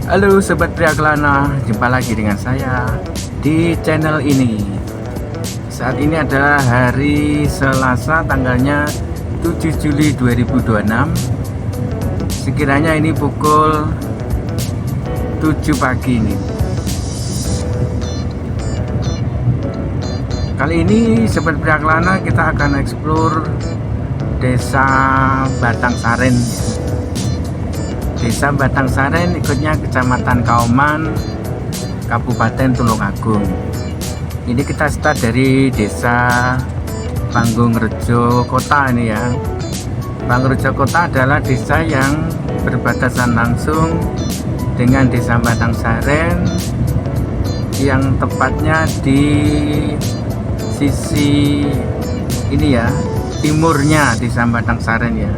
Halo Sobat Priakelana, jumpa lagi dengan saya di channel ini. Saat ini adalah hari Selasa, tanggalnya 7 Juli 2026. Sekiranya ini pukul 7 pagi ini. Kali ini Sobat Priakelana kita akan eksplor Desa Batang Saren. Desa Batang Saren ikutnya Kecamatan Kauman, Kabupaten Tulungagung. Ini kita start dari Desa Panggungrejo Kota ini ya. Panggungrejo Kota adalah desa yang berbatasan langsung dengan Desa Batang Saren, yang tepatnya di sisi ini ya, timurnya Desa Batang Saren ya.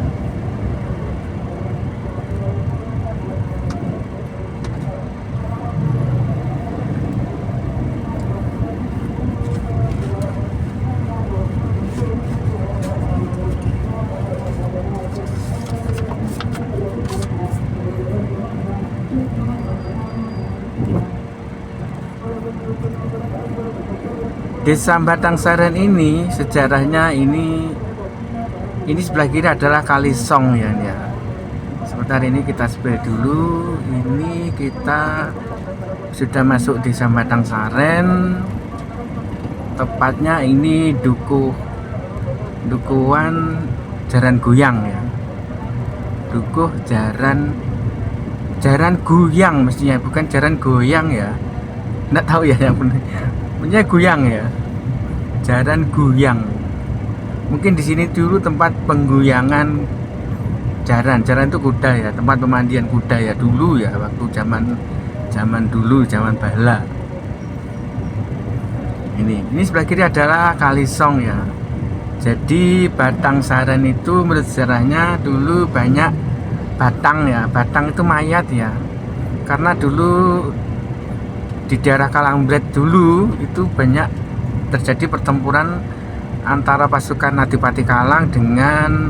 Desa Batang Saren ini sejarahnya ini sebelah kiri adalah Kali Song ya. Sebentar, ini kita spray dulu. Ini kita sudah masuk Desa Batang Saren. Tepatnya ini Dukuhan Jaran Guyang ya. Dukuh Jaran Guyang mestinya, bukan Jaran Goyang ya. Nggak tahu ya yang benar. Punya Guyang ya, Jaran Guyang. Mungkin di sini dulu tempat pengguyangan jaran itu kuda ya, tempat pemandian kuda ya dulu ya, waktu zaman dulu, zaman bala. Ini sebelah kiri adalah Kali Song ya. Jadi Batang Saren itu menurut sejarahnya dulu banyak batang ya. Batang itu mayat ya, karena dulu di daerah Kalangbret dulu itu banyak terjadi pertempuran antara pasukan Adipati Kalang dengan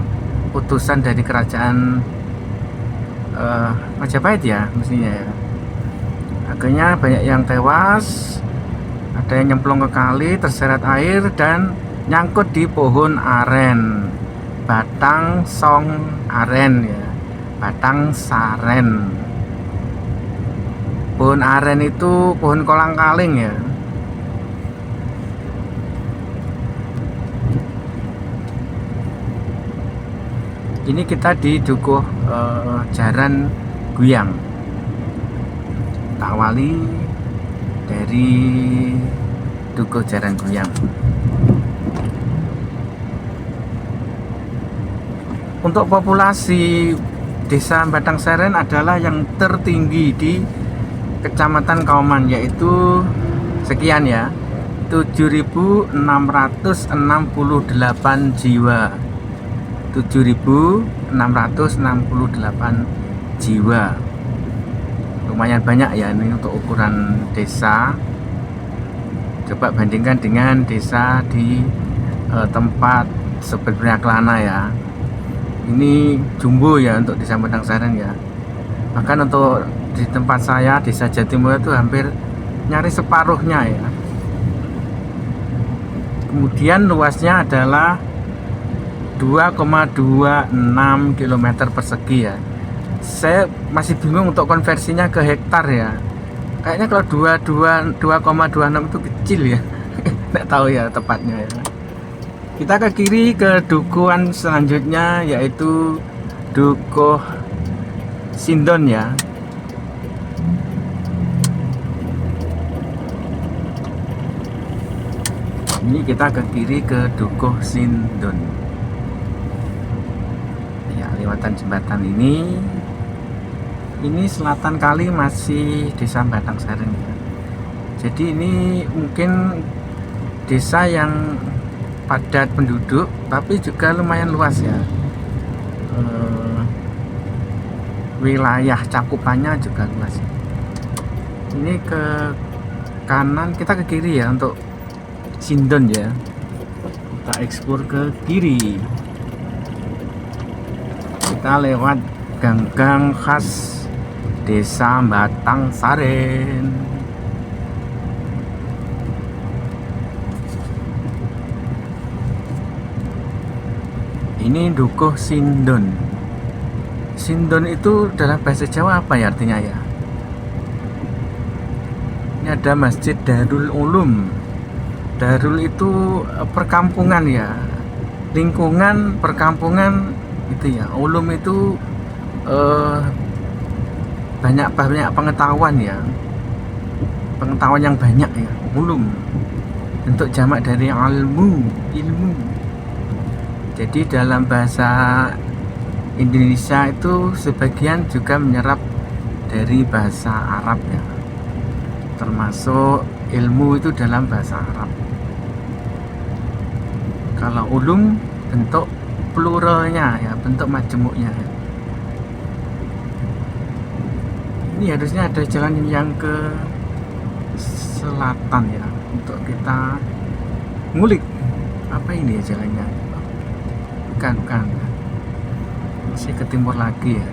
utusan dari kerajaan Majapahit ya mestinya ya. Akhirnya banyak yang tewas, ada yang nyemplung ke kali, terseret air dan nyangkut di pohon aren, Batang Song Aren ya, Batang Saren. Pohon aren itu pohon kolang kaling ya. Ini kita di Dukuh Jaran Guyang. Kita awali dari Dukuh Jaran Guyang. Untuk populasi Desa Batang Saren adalah yang tertinggi di Kecamatan Kauman, yaitu sekian ya, 7.668 jiwa. 7.668 jiwa. Lumayan banyak ya ini untuk ukuran desa. Coba bandingkan dengan desa di tempat Sobat Priakelana ya. Ini jumbo ya untuk Desa Batang Saren ya. Bahkan untuk di tempat saya, Desa Jatimulya itu hampir nyaris separuhnya ya. Kemudian luasnya adalah 2,26 km persegi ya. Saya masih bingung untuk konversinya ke hektar ya. Kayaknya kalau 2,26 itu kecil ya. Nggak tahu ya tepatnya ya. Kita ke kiri ke dukuhan selanjutnya, yaitu Dukuh Sindon ya. Ini kita ke kiri ke Dukuh Sindon ya, lewatan jembatan ini selatan kali masih Desa Batang Saren ya. Jadi ini mungkin desa yang padat penduduk tapi juga lumayan luas ya. Wilayah cakupannya juga luas. Ini ke kanan, kita ke kiri ya untuk Sindon ya. Kita eksplor ke kiri. Kita lewat gang-gang khas Desa Batang Saren. Ini Dukuh Sindon. Sindon itu dalam bahasa Jawa apa ya artinya ya? Ini ada Masjid Darul Ulum. Darul itu perkampungan ya, lingkungan perkampungan itu ya. Ulum itu banyak pengetahuan ya, pengetahuan yang banyak ya. Ulum bentuk jamak dari ilmu. Jadi dalam bahasa Indonesia itu sebagian juga menyerap dari bahasa Arab ya, termasuk ilmu itu dalam bahasa Arab. Kalau ulum bentuk pluralnya ya, bentuk majemuknya ya. Ini harusnya ada jalan yang ke selatan ya, untuk kita ngulik apa ini ya jalannya. Bukan masih ke timur lagi ya.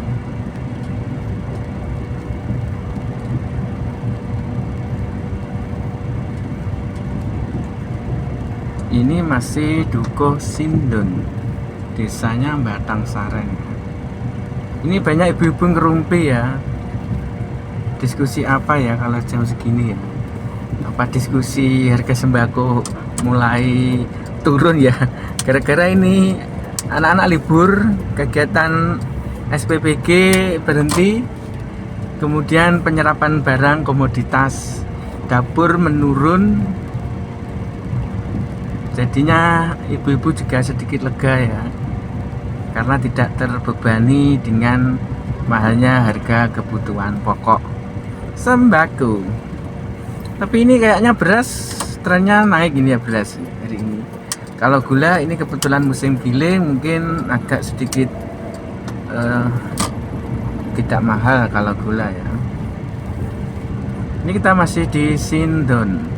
Ini masih Dukuh Sindon, desanya Batang Saren. Ini banyak ibu-ibu ngerumpi ya. Diskusi apa ya kalau jam segini ya? Apa diskusi harga sembako mulai turun ya? Gara-gara ini anak-anak libur, kegiatan SPPG berhenti, kemudian penyerapan barang komoditas dapur menurun. Jadinya ibu-ibu juga sedikit lega ya, karena tidak terbebani dengan mahalnya harga kebutuhan pokok sembako. Tapi ini kayaknya beras trennya naik ini ya, beras hari ini. Kalau gula ini kebetulan musim giling, mungkin agak sedikit tidak mahal kalau gula ya. Ini kita masih di Sindon.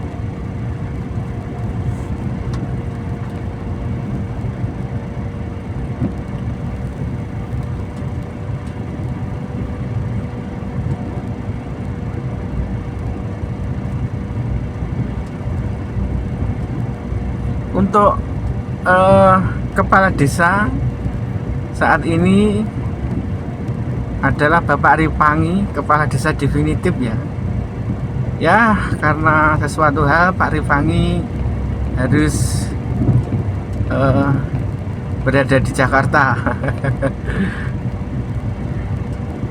Untuk kepala desa saat ini adalah Bapak Rifangi, kepala desa definitif ya. Ya, karena sesuatu hal Pak Rifangi harus berada di Jakarta.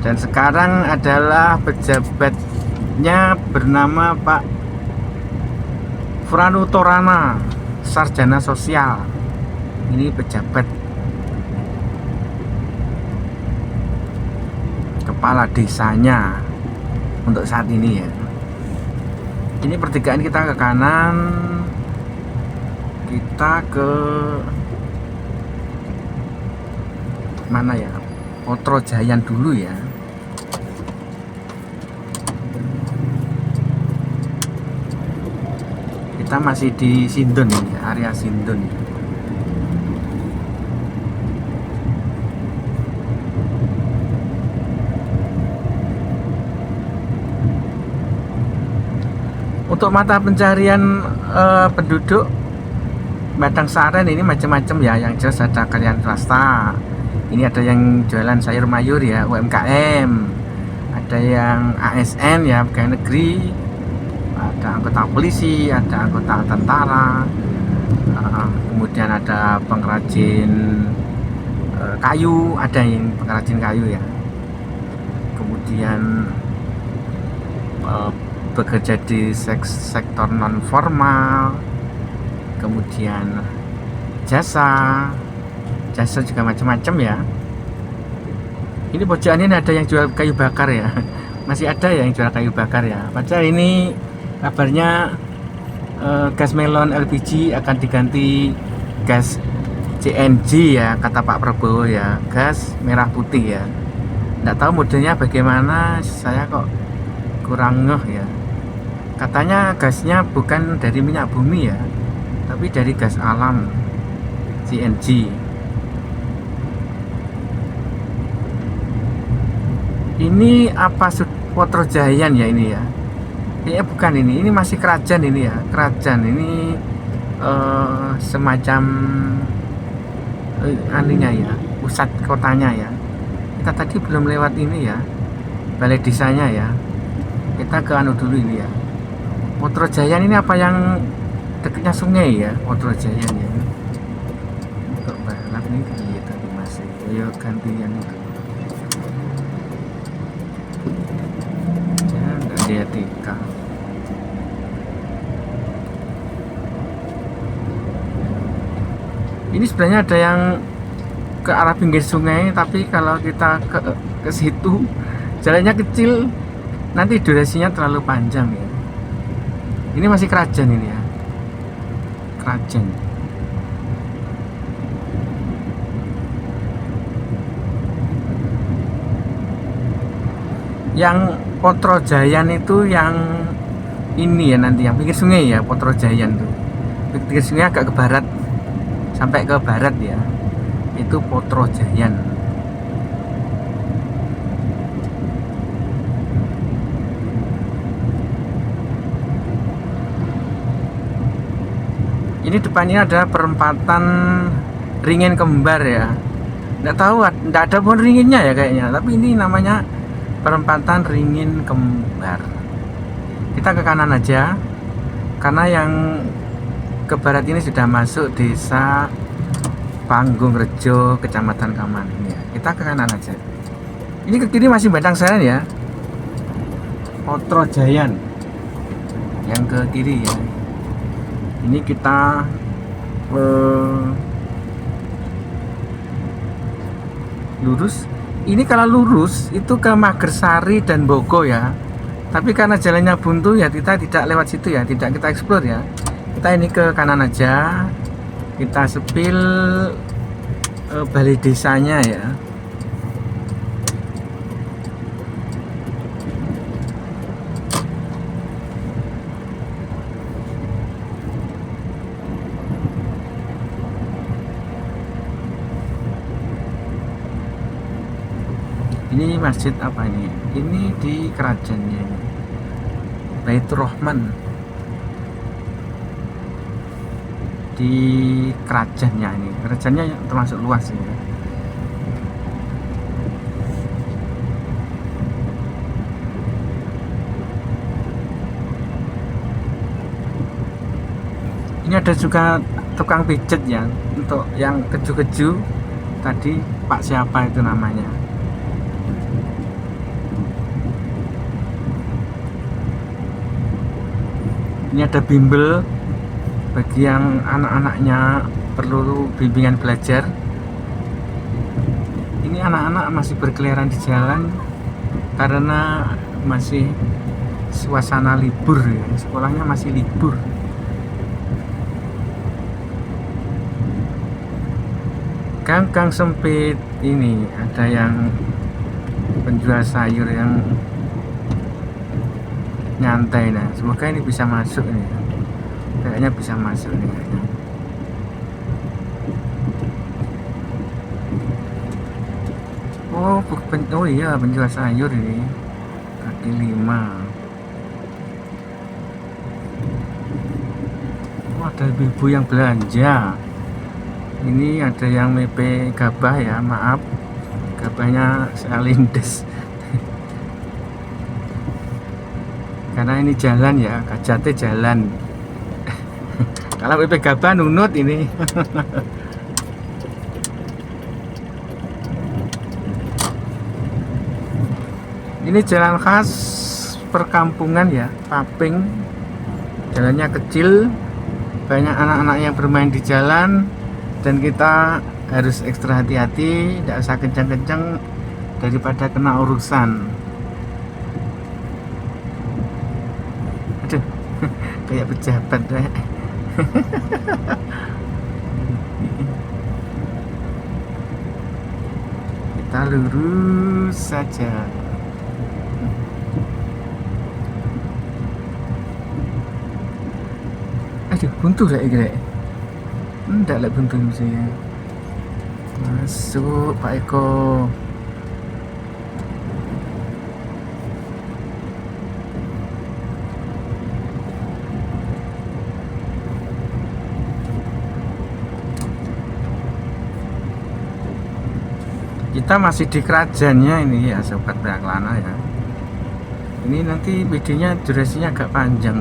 Dan sekarang adalah pejabatnya bernama Pak Franutorana, sarjana sosial. Ini pejabat kepala desanya untuk saat ini ya. Ini pertigaan kita ke kanan, kita ke mana ya, Potrojayan dulu ya. Kita masih di Sindon ini, area Sindon. Untuk mata pencarian penduduk Batang Saren ini macam-macam ya. Yang jelas ada karyawan swasta. Ini ada yang jualan sayur mayur ya, UMKM. Ada yang ASN ya, pegawai negeri. Ada anggota polisi, ada anggota tentara, kemudian ada pengrajin kayu, ada yang pengrajin kayu ya. Kemudian bekerja di sektor non formal, kemudian jasa juga macam-macam ya. Ini pojokan ini ada yang jual kayu bakar ya, masih ada yang jual kayu bakar ya. Padahal ini kabarnya gas melon LPG akan diganti gas CNG ya, kata Pak Prabowo ya, gas merah putih ya. Nggak tahu modelnya bagaimana, saya kok kurang ngeh ya. Katanya gasnya bukan dari minyak bumi ya, tapi dari gas alam, CNG. Ini apa sudah Potrojayan ya ini ya. Kayaknya bukan ini masih kerajaan ini ya. Kerajaan ini semacam anunya ya, pusat kotanya ya. Kita tadi belum lewat ini ya, balai desanya ya. Kita ke anu dulu ini ya. Potrojayan ini apa yang dekatnya sungai ya, Potrojayan ya. Kok balap nih iya tadi masih. Ayo ganti yang itu. Ya, enggak dia tika. Ini sebenarnya ada yang ke arah pinggir sungai, tapi kalau kita ke situ jalannya kecil, nanti durasinya terlalu panjang ya. Ini masih kerajaan ini ya, kerajaan. Yang Potrojayan itu yang ini ya, nanti yang pinggir sungai ya, Potrojayan tuh. Pinggir sungai agak ke barat, sampai ke barat ya, itu Potrojayan. Ini depannya ada perempatan ringin kembar ya. Nggak tahu, nggak ada pohon ringinnya ya kayaknya, tapi ini namanya perempatan ringin kembar. Kita ke kanan aja, karena yang ke barat ini sudah masuk desa Panggung Rejo, Kecamatan Kaman ya. Kita ke kanan aja. Ini ke kiri masih Batang Saran ya, Potrojayan yang ke kiri ya. Ini kita lurus. Ini kalau lurus itu ke Magersari dan Bogo ya. Tapi karena jalannya buntu ya, kita tidak lewat situ ya, tidak kita explore ya. Kita ini ke kanan aja. Kita sepil balai desanya ya. Ini masjid apa ini? Ini di kerajaannya ini, Baitur Rahman, di kerajaannya ini. Kerajaannya termasuk luas ya. Ini ada juga tukang pijet ya, untuk yang keju-keju tadi, Pak siapa itu namanya. Ini ada bimbel bagi yang anak-anaknya perlu bimbingan belajar. Ini anak-anak masih berkeliaran di jalan karena masih suasana libur ya, sekolahnya masih libur. Gang sempit ini ada yang penjual sayur yang nyantai. Nah, semoga ini bisa masuk nih. Kayaknya bisa masuk nih. Oh iya, penjual sayur ini. Kaki 5. Oh, ada ibu yang belanja. Ini ada yang mepe gabah ya, maaf. Gabahnya saya lindes. Karena ini jalan ya, Kajate jalan. Kalau PP Gabah nunut ini. Ini jalan khas perkampungan ya, Paping. Jalannya kecil, banyak anak-anak yang bermain di jalan, dan kita harus ekstra hati-hati, tidak usah kencang-kencang daripada kena urusan. Kayak pejabat deh. Kita lurus saja. Aduh, buntu lah ini. Enggak lah buntu sih. Masuk Pak Eko. kita masih di kerajaannya ini ya sobat Praklana ya. Ini nanti videonya durasinya agak panjang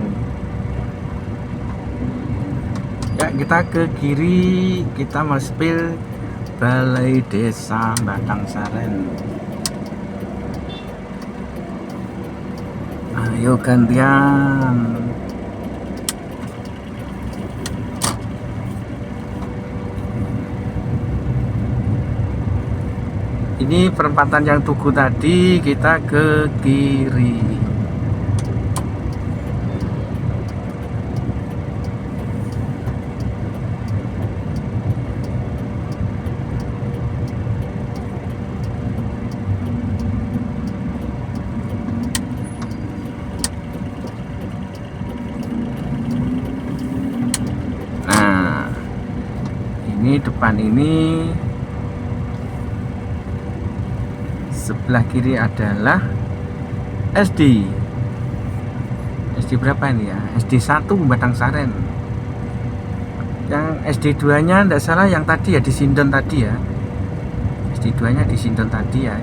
ya. Kita ke kiri, kita mau spill Balai Desa Batang Saren. Ayo gantian. Ini perempatan yang Tugu tadi, kita ke kiri. Nah, ini depan ini. Sebelah kiri adalah SD. SD berapa ini ya? SD 1 Batang Saren. Yang SD 2 nya tidak salah yang tadi ya di Sindon tadi ya. SD 2 nya di Sindon tadi ya.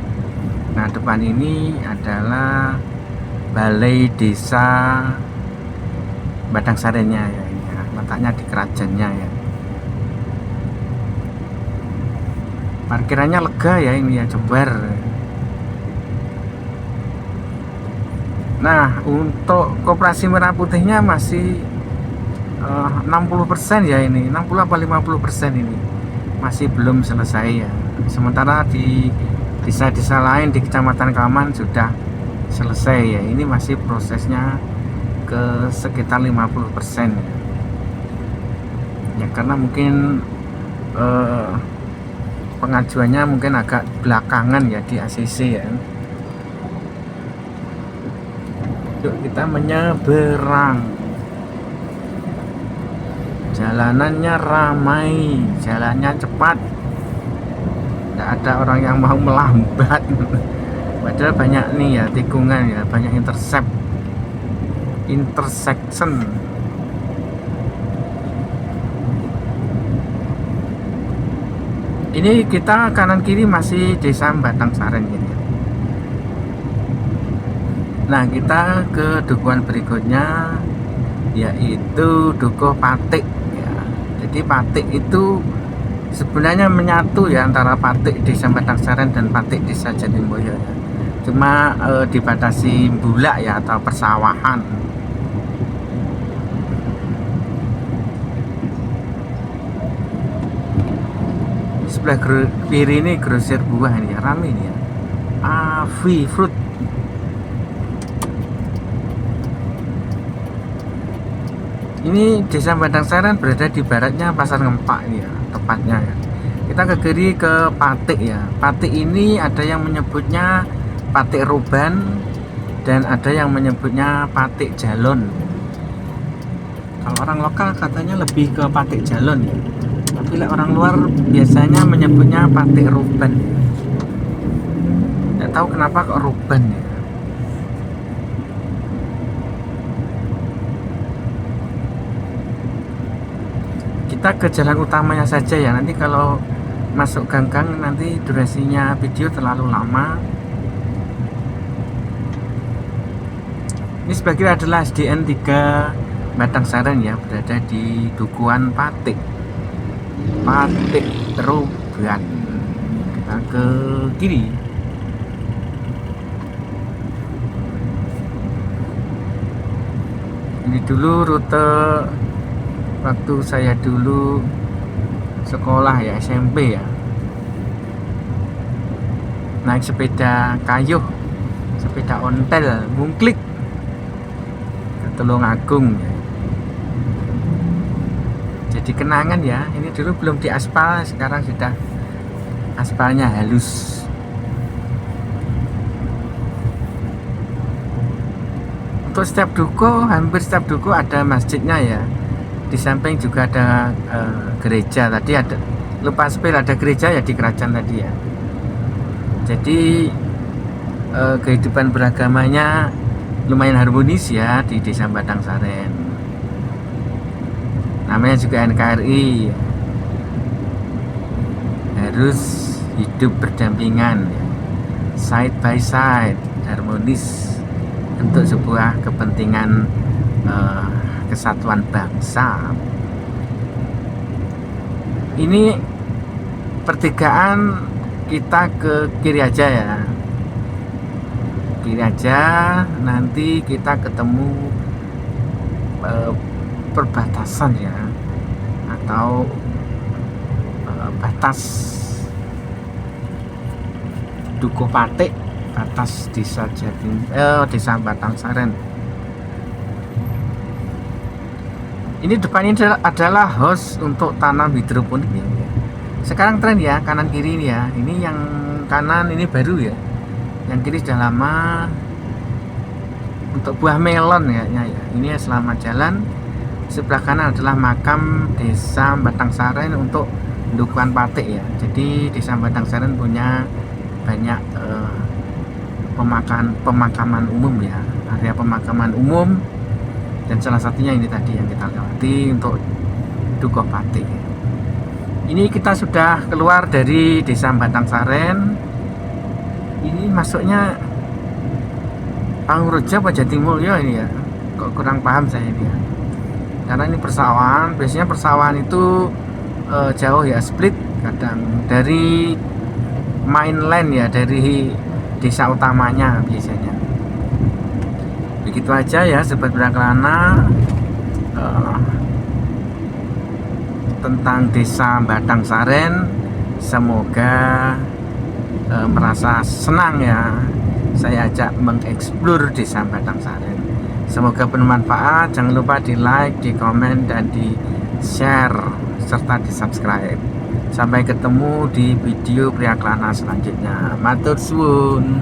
Nah depan ini adalah Balai Desa Batang Sarennya ya, ini ya. Letaknya di kerajaannya ya. Parkirannya lega ya ini ya, jember. Nah untuk Koperasi Merah Putihnya masih 60% ya ini, 60 apa 50% ini masih belum selesai ya. Sementara di desa-desa lain di Kecamatan Kaman sudah selesai ya. Ini masih prosesnya ke sekitar 50% ya, karena mungkin pengajuannya mungkin agak belakangan ya di ACC ya. Yuk kita menyeberang. Jalanannya ramai, jalannya cepat, tidak ada orang yang mau melambat. Padahal banyak nih ya tikungan ya, banyak intersection. Ini kita kanan kiri masih Desa Batang Saren ini. Nah kita ke dukuhan berikutnya yaitu Dukuh Patik ya. Jadi Patik itu sebenarnya menyatu ya antara Patik Desa Batang Saren dan Patik Desa Jatimulyo ya. Cuma dibatasi bulak ya atau persawahan. Sebelah kiri ini grosir buah ini ya, rame ini ya. Avi Fruit. Ini Desa Batang Saren berada di baratnya Pasar Ngempak ini ya, tepatnya ya. Kita ke kiri ke Patik ya. Patik ini ada yang menyebutnya Patik Ruban dan ada yang menyebutnya Patik Jalon. Kalau orang lokal katanya lebih ke Patik Jalon ya. Tapi orang luar biasanya menyebutnya Patik Ruban. Tidak tahu kenapa kok Ruban ya. Kita ke jalan utamanya saja ya, nanti kalau masuk gang-gang nanti durasinya video terlalu lama. Ini sebelah kiri adalah SDN 3 Batang Saren ya, berada di Dukuhan Patik Ruban. Kita ke kiri. Ini dulu rute waktu saya dulu sekolah ya, SMP ya, naik sepeda kayuh, sepeda ontel ngungklik ke Tulungagung ya. Jadi kenangan ya, ini dulu belum diaspal, sekarang sudah aspalnya halus. Untuk setiap duku, hampir setiap duku ada masjidnya ya. Di samping juga ada gereja. Tadi ada, lupa spill, ada gereja ya di kerajaan tadi ya. Jadi kehidupan beragamanya lumayan harmonis ya di Desa Batang Saren. Namanya juga NKRI. Harus hidup berdampingan ya, side by side, harmonis untuk sebuah kepentingan kesatuan bangsa. Ini pertigaan kita ke kiri aja ya, kiri aja, nanti kita ketemu perbatasan ya, atau batas Dukuh Patik, batas desa desa Batang Saren. Ini depan ini adalah host untuk tanam hidroponik ya. Sekarang tren ya, kanan kiri ini ya. Ini yang kanan ini baru ya, yang kiri sudah lama. Untuk buah melon ya, ini selamat jalan. Sebelah kanan adalah makam desa Batang Saren untuk Dukuhan Patik ya. Jadi desa Batang Saren punya banyak pemakaman umum ya, area pemakaman umum, dan salah satunya ini tadi yang kita lewati untuk Dukuh Patik. Ini kita sudah keluar dari desa Batang Saren. Ini masuknya Panguraja apa Jatimulyo ini ya, kok kurang paham saya ini ya, karena ini persawahan. Biasanya persawahan itu jauh ya, split kadang dari mainland ya, dari desa utamanya biasanya. Begitu aja ya Sobat Berakelana tentang desa Batang Saren. Semoga merasa senang ya, saya ajak mengeksplor desa Batang Saren. Semoga bermanfaat. Jangan lupa di like, di komen, dan di share serta di subscribe. Sampai ketemu di video Priaklana selanjutnya. Matur suwun.